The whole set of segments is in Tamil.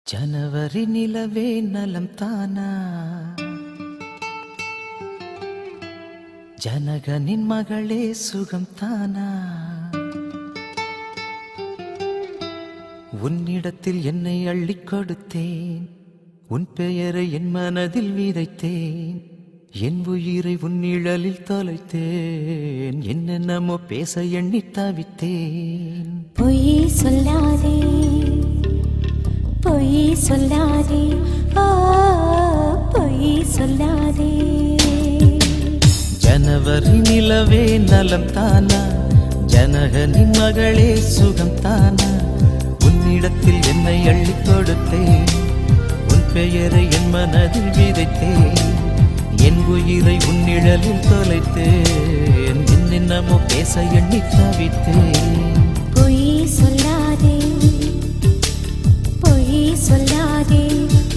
जनवरी निलवे नलम ताना जनगनिन मगळे सुगम ताना உன்னிடத்தில் என்னை அள்ளிக் கொடுத்தேன் உன் பெயரை என் மனதில் விதைத்தேன் என் உயிரை உன் நிழலில் தொலைத்தேன் என்னென்னமோ பேச எண்ணி தவித்தேன் பொய் சொல்லாதே பொய் சொல்லாதே ஆ பொய் சொல்லாதே ஜனவரி நிலவே நலம் தானா ஜனகனின் மகளே சுகம் தானா உன்னிடத்தில் என்னை அள்ளிக் கொடுத்தேன் உன் பெயரை என் மனதில் விதைத்தேன் என் உயிரை உன் நிழலில் தொலைத்தேன் என்னென்னமோ பேச எண்ணி தவித்தேன் பொய் சொல்லாதே பொய் சொல்லாதே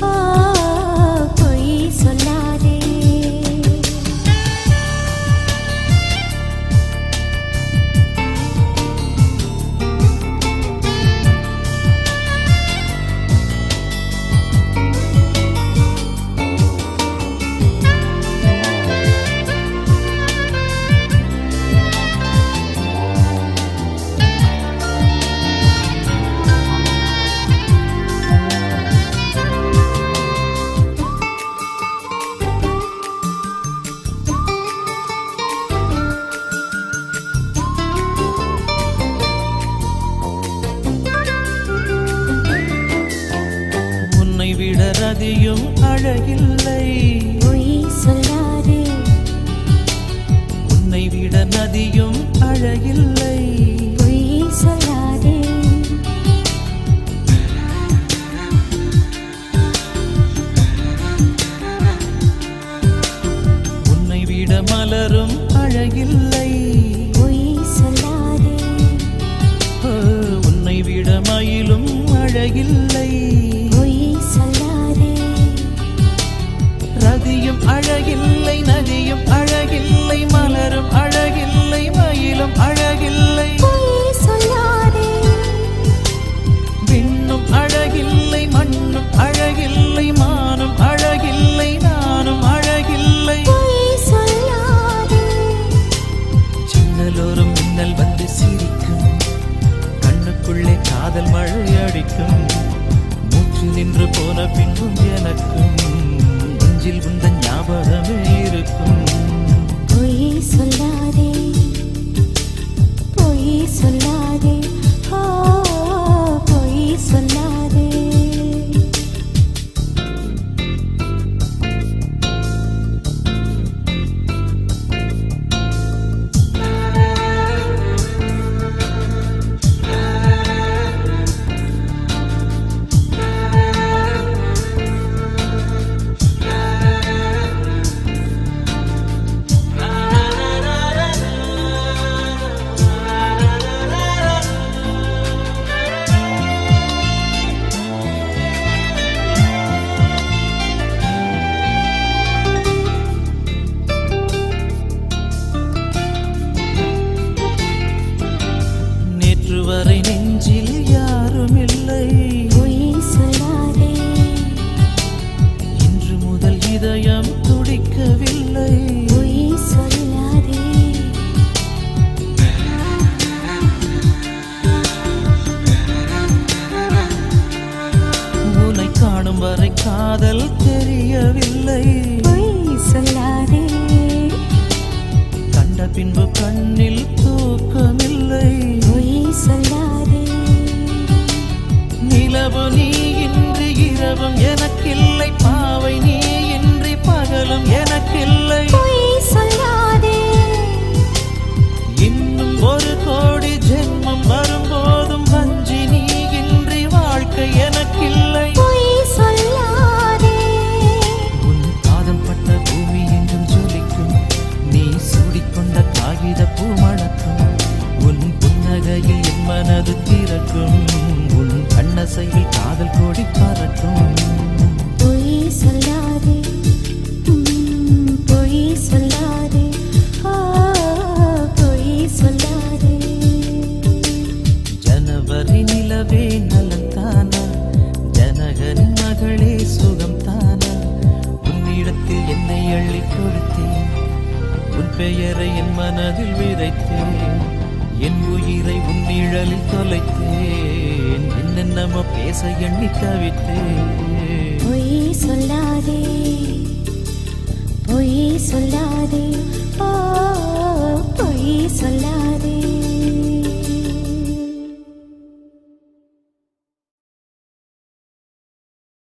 ஆ பொய் சொல்லாதே நதியும் அழகில்லை பொய் சொல்லாதே உன்னை விட நதியும் அழகில்லை பொய் சொல்லாதே உன்னை விட மலரும் அழகில்லை பொய் சொல்லாதே உன்னை விட மயிலும் அழகில்லை நதியும் அழகில்லை நதியும் அழகில்லை மலரும் அழகில்லை மயிலும் அழகில்லை சொல்லாதே விண்ணும் அழகில்லை மண்ணும் அழகில்லை மானும் அழகில்லை நானும் அழகில்லை சொல்லாதே சின்னலோரும் மின்னல் வந்து சிரிக்கும் கண்ணுக்குள்ளே காதல் மழை அடிக்கும் மூச்சு நின்று போன பின்பும் எனக்கும் உந்தன் ஞாபகமே இருக்கும் பொய் சொல்லாதே பொய் சொல்லாதே ஆ பொய் சொல்லாதே வரை நெஞ்சில் யாரும் இல்லை பொய் சொல்லாதே இன்று முதல் இதயம் துடிக்கவில்லை பொய் சொல்லாதே உன்னை காணும் வரை காதல் தெரியவில்லை பொய் சொல்லாதே கண்ட பின்பு கண்ணில் தூக்கமில்லை சொல்லாதே நிலவு நீ இன்றி இரவும் எனக்கில்லை பாவை நீ இன்றி பகலும் எனக்கில்லை சொல்லாதே இன்னும் ஒரு கோடி ஜென்மம் வரும்போதும் வஞ்சி நீ இன்றி வாழ்க்கை எனக்கில்லை சொல்லாதே உன் பாதம் பட்ட பூமி எங்கும் ஜொலிக்கும் நீ சூடிக்கொண்ட காகித பூ மணக்கும் உன் புன்னகையில் என் மனது திறக்கும் உன் கண்ணசையில் காதல் கோடி பறக்கும் பொய் சொல்லாதே பொய் சொல்லாதே ஆ பொய் சொல்லாதே ஜனவரி நிலவே நலம் தானா ஜனகன் கொடுத்தேன் உன் பெயரை என் மனதில் விதைத்தேன் என் உயிரை உன் நிழலில் தொலைத்தேன் என்னென்னமோ பேச எண்ணி தவித்தேன் பொய் சொல்லாதே பொய் சொல்லாதே